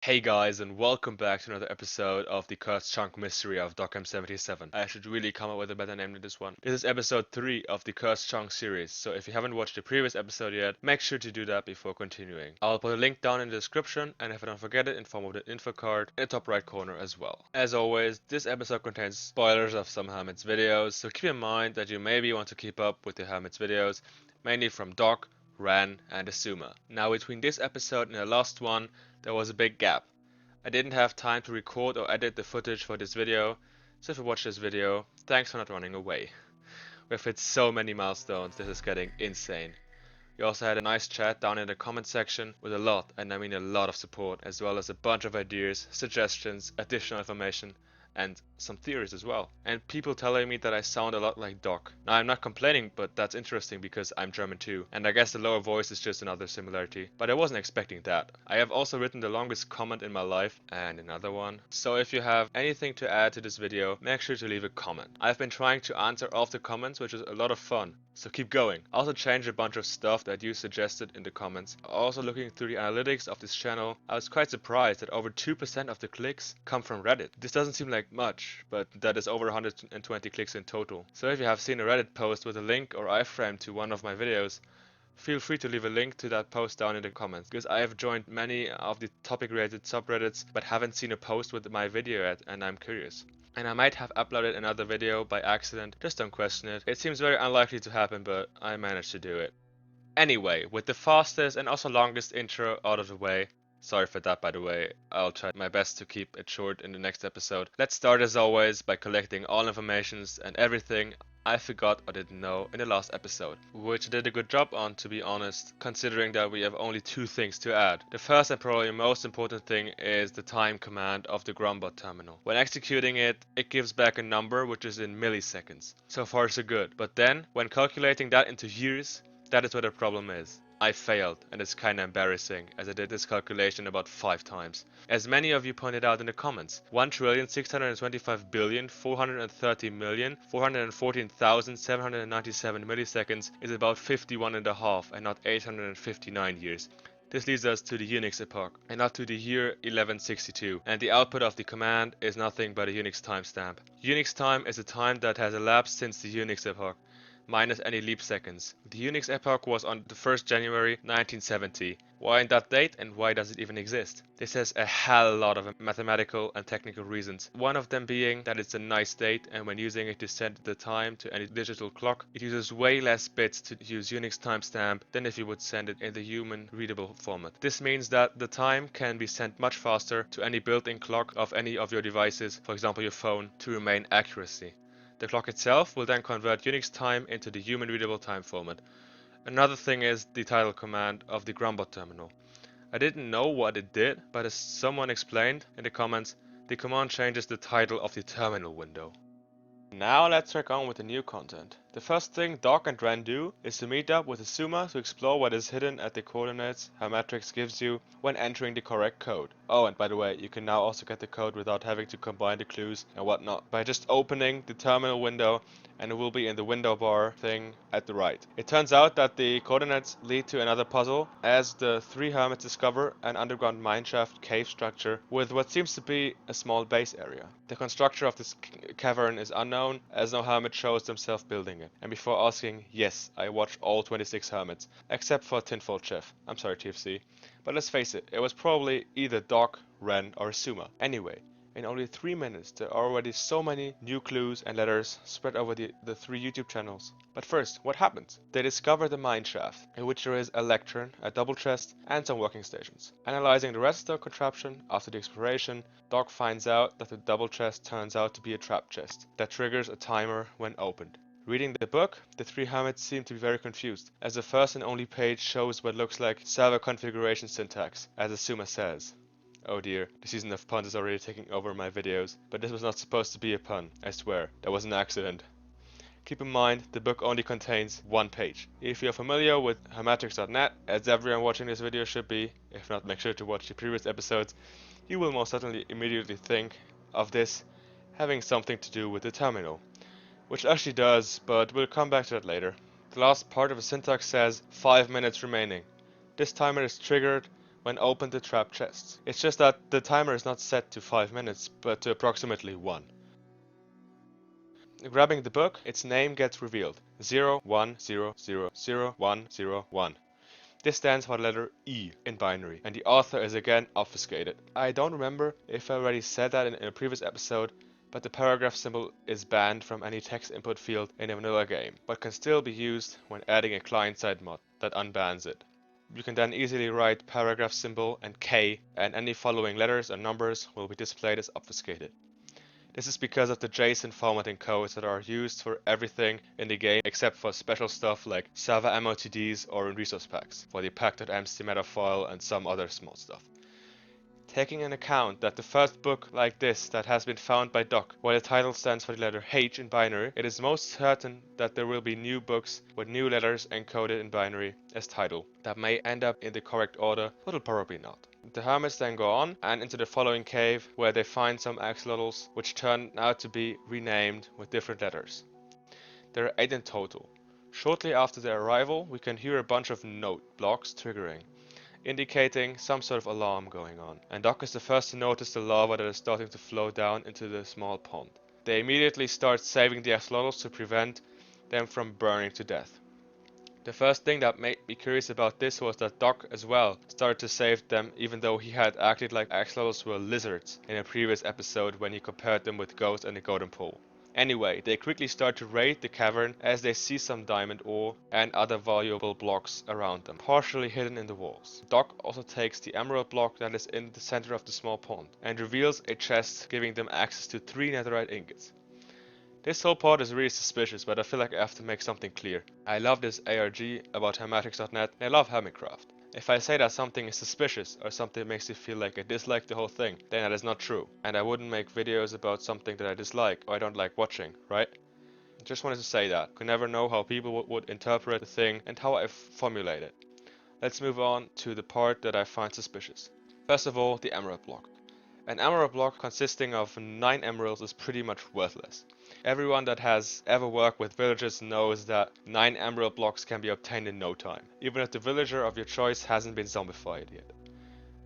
Hey guys, and welcome back to another episode of the Cursed Chunk Mystery of Docm77. I should really come up with a better name than this one. This is episode 3 of the Cursed Chunk series, so if you haven't watched the previous episode yet, make sure to do that before continuing. I'll put a link down in the description, and if I don't forget it, in form of the info card in the top right corner as well. As always, this episode contains spoilers of some Hermit's videos, so keep in mind that you maybe want to keep up with the Hermit's videos, mainly from Doc, Ran, and Xisuma. Now between this episode and the last one, there was a big gap. I didn't have time to record or edit the footage for this video, so if you watch this video, thanks for not running away. We've hit so many milestones, this is getting insane. We also had a nice chat down in the comment section with a lot, and I mean a lot of support, as well as a bunch of ideas, suggestions, additional information, and some theories as well. And people telling me that I sound a lot like Doc. Now I'm not complaining, but that's interesting because I'm German too, and I guess the lower voice is just another similarity. But I wasn't expecting that. I have also written the longest comment in my life, and another one. So if you have anything to add to this video, make sure to leave a comment. I've been trying to answer all of the comments, which is a lot of fun. So keep going. I also changed a bunch of stuff that you suggested in the comments. Also looking through the analytics of this channel, I was quite surprised that over 2% of the clicks come from Reddit. This doesn't seem like much, but that is over 120 clicks in total. So if you have seen a Reddit post with a link or iframe to one of my videos, feel free to leave a link to that post down in the comments, because I have joined many of the topic related subreddits but haven't seen a post with my video yet, and I'm curious. And I might have uploaded another video by accident, just don't question it. It seems very unlikely to happen, but I managed to do it. Anyway, with the fastest and also longest intro out of the way, sorry for that by the way, I'll try my best to keep it short in the next episode. Let's start as always by collecting all informations and everything I forgot or didn't know in the last episode, which I did a good job on, to be honest, considering that we have only 2 things to add. The first and probably most important thing is the time command of the Grumbot Terminal. When executing it, it gives back a number which is in milliseconds. So far so good, but then when calculating that into years, that is where the problem is. I failed, and it's kinda embarrassing, as I did this calculation about 5 times. As many of you pointed out in the comments, 1,625,430,414,797 milliseconds is about 51.5 and not 859 years. This leads us to the Unix epoch, and not to the year 1162, and the output of the command is nothing but a Unix timestamp. Unix time is the time that has elapsed since the Unix epoch, minus any leap seconds. The Unix epoch was on the 1st January 1970. Why in that date, and why does it even exist? This has a hell lot of mathematical and technical reasons. One of them being that it's a nice date, and when using it to set the time to any digital clock, it uses way less bits to use Unix timestamp than if you would send it in the human readable format. This means that the time can be sent much faster to any built-in clock of any of your devices, for example your phone, to remain accuracy. The clock itself will then convert Unix time into the human readable time format. Another thing is the title command of the Grumbot terminal. I didn't know what it did, but as someone explained in the comments, the command changes the title of the terminal window. Now let's crack on with the new content. The first thing Doc and Ran do is to meet up with Xisuma to explore what is hidden at the coordinates Hermitcraft gives you when entering the correct code. Oh, and by the way, you can now also get the code without having to combine the clues and whatnot by just opening the terminal window, and it will be in the window bar thing at the right. It turns out that the coordinates lead to another puzzle, as the 3 hermits discover an underground mineshaft cave structure with what seems to be a small base area. The constructor of this cavern is unknown, as no hermit shows themselves building it. And before asking, yes, I watched all 26 hermits, except for Tinfoil Chef. I'm sorry TFC. But let's face it, it was probably either Doc, Ren, or Xisuma. Anyway, in only 3 minutes, there are already so many new clues and letters spread over the 3 YouTube channels. But first, what happens? They discover the mine shaft, in which there is a lectern, a double chest, and some working stations. Analyzing the rest of the contraption, after the exploration, Doc finds out that the double chest turns out to be a trap chest that triggers a timer when opened. Reading the book, the 3 hermits seem to be very confused, as the first and only page shows what looks like server configuration syntax, as Xisuma says. Oh dear, the season of puns is already taking over my videos, but this was not supposed to be a pun, I swear, that was an accident. Keep in mind, the book only contains 1 page. If you're familiar with Hermitcraft.net, as everyone watching this video should be, if not make sure to watch the previous episodes, you will most certainly immediately think of this having something to do with the terminal. Which actually does, but we'll come back to that later. The last part of the syntax says 5 minutes remaining. This timer is triggered when open the trap chests. It's just that the timer is not set to 5 minutes, but to approximately 1. Grabbing the book, its name gets revealed. 01000101. This stands for the letter E in binary, and the author is again obfuscated. I don't remember if I already said that in a previous episode, but the paragraph symbol is banned from any text input field in a vanilla game, but can still be used when adding a client-side mod that unbans it. You can then easily write paragraph symbol and K, and any following letters and numbers will be displayed as obfuscated. This is because of the JSON formatting codes that are used for everything in the game except for special stuff like server MOTDs or in resource packs for the pack.mst meta file and some other small stuff. Taking into account that the first book like this that has been found by Doc, while the title stands for the letter H in binary, it is most certain that there will be new books with new letters encoded in binary as title that may end up in the correct order, but will probably not. The hermits then go on and into the following cave where they find some axolotls which turn out to be renamed with different letters. There are 8 in total. Shortly after their arrival we can hear a bunch of note blocks triggering, indicating some sort of alarm going on, and Doc is the first to notice the lava that is starting to flow down into the small pond. They immediately start saving the axolotls to prevent them from burning to death. The first thing that made me curious about this was that Doc as well started to save them, even though he had acted like axolotls were lizards in a previous episode when he compared them with ghosts and the golden pole. Anyway, they quickly start to raid the cavern as they see some diamond ore and other valuable blocks around them, partially hidden in the walls. Doc also takes the emerald block that is in the center of the small pond and reveals a chest giving them access to 3 netherite ingots. This whole part is really suspicious, but I feel like I have to make something clear. I love this ARG about Hermitcraft.net and I love Hermitcraft. If I say that something is suspicious or something makes you feel like I dislike the whole thing, then that is not true. And I wouldn't make videos about something that I dislike or I don't like watching, right? Just wanted to say that. You never know how people would interpret the thing and how I formulate it. Let's move on to the part that I find suspicious. First of all, the emerald block. An emerald block consisting of 9 emeralds is pretty much worthless. Everyone that has ever worked with villagers knows that 9 emerald blocks can be obtained in no time, even if the villager of your choice hasn't been zombified yet.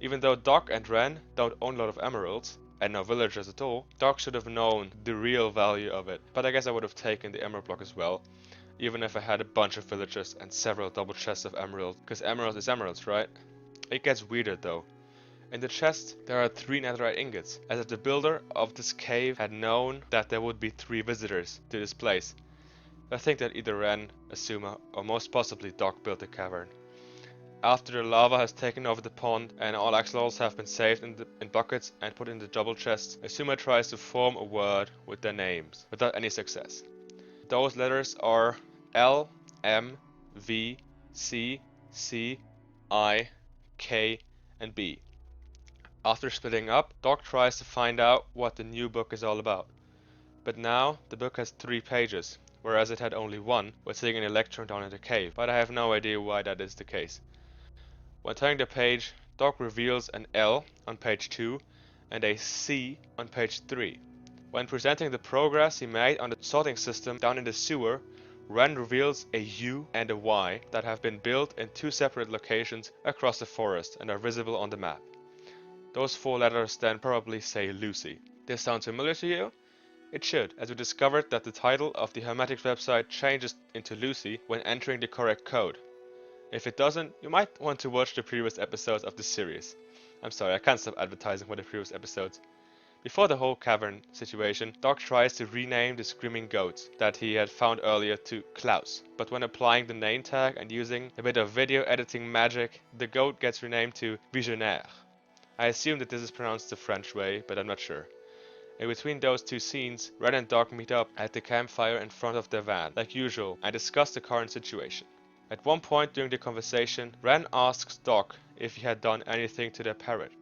Even though Doc and Ren don't own a lot of emeralds, and no villagers at all, Doc should have known the real value of it, but I guess I would have taken the emerald block as well, even if I had a bunch of villagers and several double chests of emerald, because emerald is emeralds, right? It gets weirder though. In the chest, there are 3 netherite ingots, as if the builder of this cave had known that there would be 3 visitors to this place. I think that either Ren, Xisuma, or most possibly Doc built the cavern. After the lava has taken over the pond and all axolotls have been saved in buckets and put in the double chests, Xisuma tries to form a word with their names, without any success. Those letters are L, M, V, C, C, I, K, and B. After splitting up, Doc tries to find out what the new book is all about. But now, the book has 3 pages, whereas it had only 1, with seeing an electron down in the cave, but I have no idea why that is the case. When turning the page, Doc reveals an L on page 2 and a C on page 3. When presenting the progress he made on the sorting system down in the sewer, Ren reveals a U and a Y that have been built in 2 separate locations across the forest and are visible on the map. Those 4 letters then probably say Lucy. This sounds familiar to you? It should, as we discovered that the title of the Hermetics website changes into Lucy when entering the correct code. If it doesn't, you might want to watch the previous episodes of this series. I'm sorry, I can't stop advertising for the previous episodes. Before the whole cavern situation, Doc tries to rename the screaming goats that he had found earlier to Klaus, but when applying the name tag and using a bit of video editing magic, the goat gets renamed to Vigenère. I assume that this is pronounced the French way, but I'm not sure. In between those 2 scenes, Ren and Doc meet up at the campfire in front of their van, like usual, and discuss the current situation. At one point during the conversation, Ren asks Doc if he had done anything to their parrot.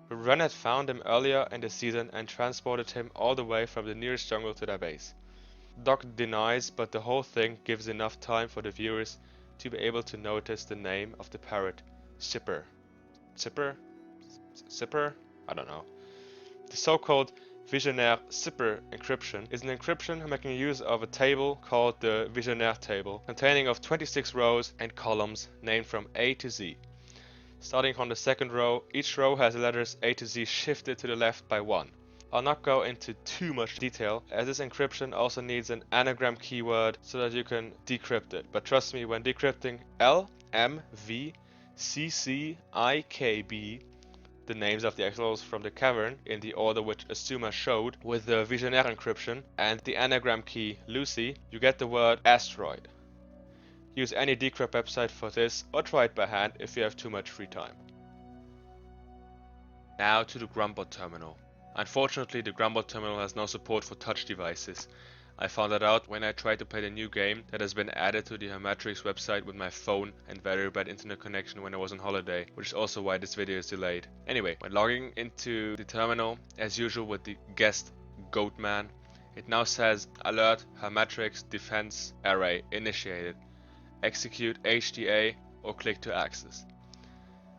Ren had found him earlier in the season and transported him all the way from the nearest jungle to their base. Doc denies, but the whole thing gives enough time for the viewers to be able to notice the name of the parrot, Cypher. Cypher? I don't know. The so-called Vigenère Cypher encryption is an encryption making use of a table called the Vigenère table, containing of 26 rows and columns named from A to Z. Starting from the second row, each row has the letters A to Z shifted to the left by 1. I'll not go into too much detail, as this encryption also needs an anagram keyword so that you can decrypt it. But trust me, when decrypting L, M, V, C, C, I, K, B, the names of the axolotls from the cavern in the order which Xisuma showed, with the Vigenère encryption and the anagram key Lucy, you get the word asteroid. Use any decrypt website for this, or try it by hand if you have too much free time. Now to the Grumbot Terminal. Unfortunately, the Grumbot Terminal has no support for touch devices. I found that out when I tried to play the new game that has been added to the Hermitcraft website with my phone and very bad internet connection when I was on holiday, which is also why this video is delayed. Anyway, when logging into the terminal, as usual with the guest Goatman, it now says alert Hermitcraft defense array initiated. Execute HDA or click to access.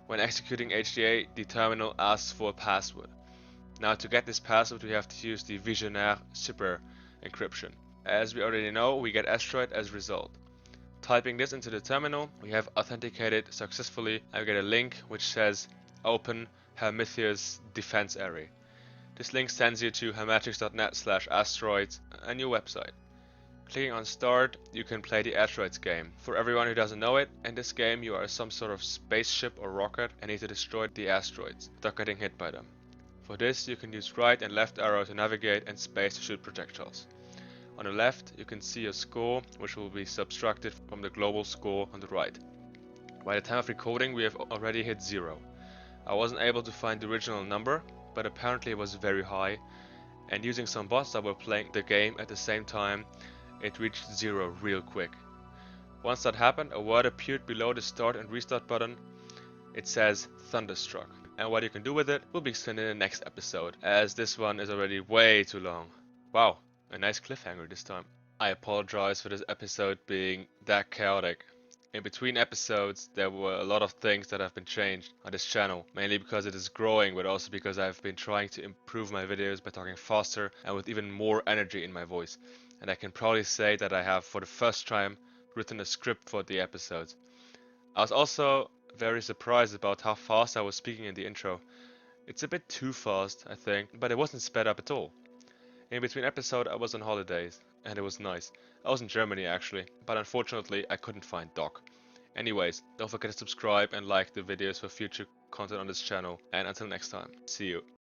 When executing HDA, the terminal asks for a password. Now to get this password we have to use the Vigenère Cypher encryption. As we already know, we get asteroid as result. Typing this into the terminal, we have authenticated successfully and we get a link which says open Hermithous defense array. This link sends you to hermitcraft.net/asteroids, a new website. Clicking on start, you can play the asteroids game. For everyone who doesn't know it, in this game you are some sort of spaceship or rocket and need to destroy the asteroids without getting hit by them. For this you can use right and left arrow to navigate and space to shoot projectiles. On the left you can see a score which will be subtracted from the global score on the right. By the time of recording we have already hit 0. I wasn't able to find the original number, but apparently it was very high, and using some bots that were playing the game at the same time, it reached 0 real quick. Once that happened, a word appeared below the start and restart button. It says Thunderstruck. And what you can do with it will be explained in the next episode, as this one is already way too long. Wow, a nice cliffhanger this time. I apologize for this episode being that chaotic. In between episodes there were a lot of things that have been changed on this channel, mainly because it is growing, but also because I've been trying to improve my videos by talking faster and with even more energy in my voice. And I can proudly say that I have for the first time written a script for the episodes. I was also very surprised about how fast I was speaking in the intro. It's a bit too fast, I think, but it wasn't sped up at all. In between episodes I was on holidays, and it was nice. I was in Germany actually, but unfortunately I couldn't find Doc. Anyways, don't forget to subscribe and like the videos for future content on this channel, and until next time, see you.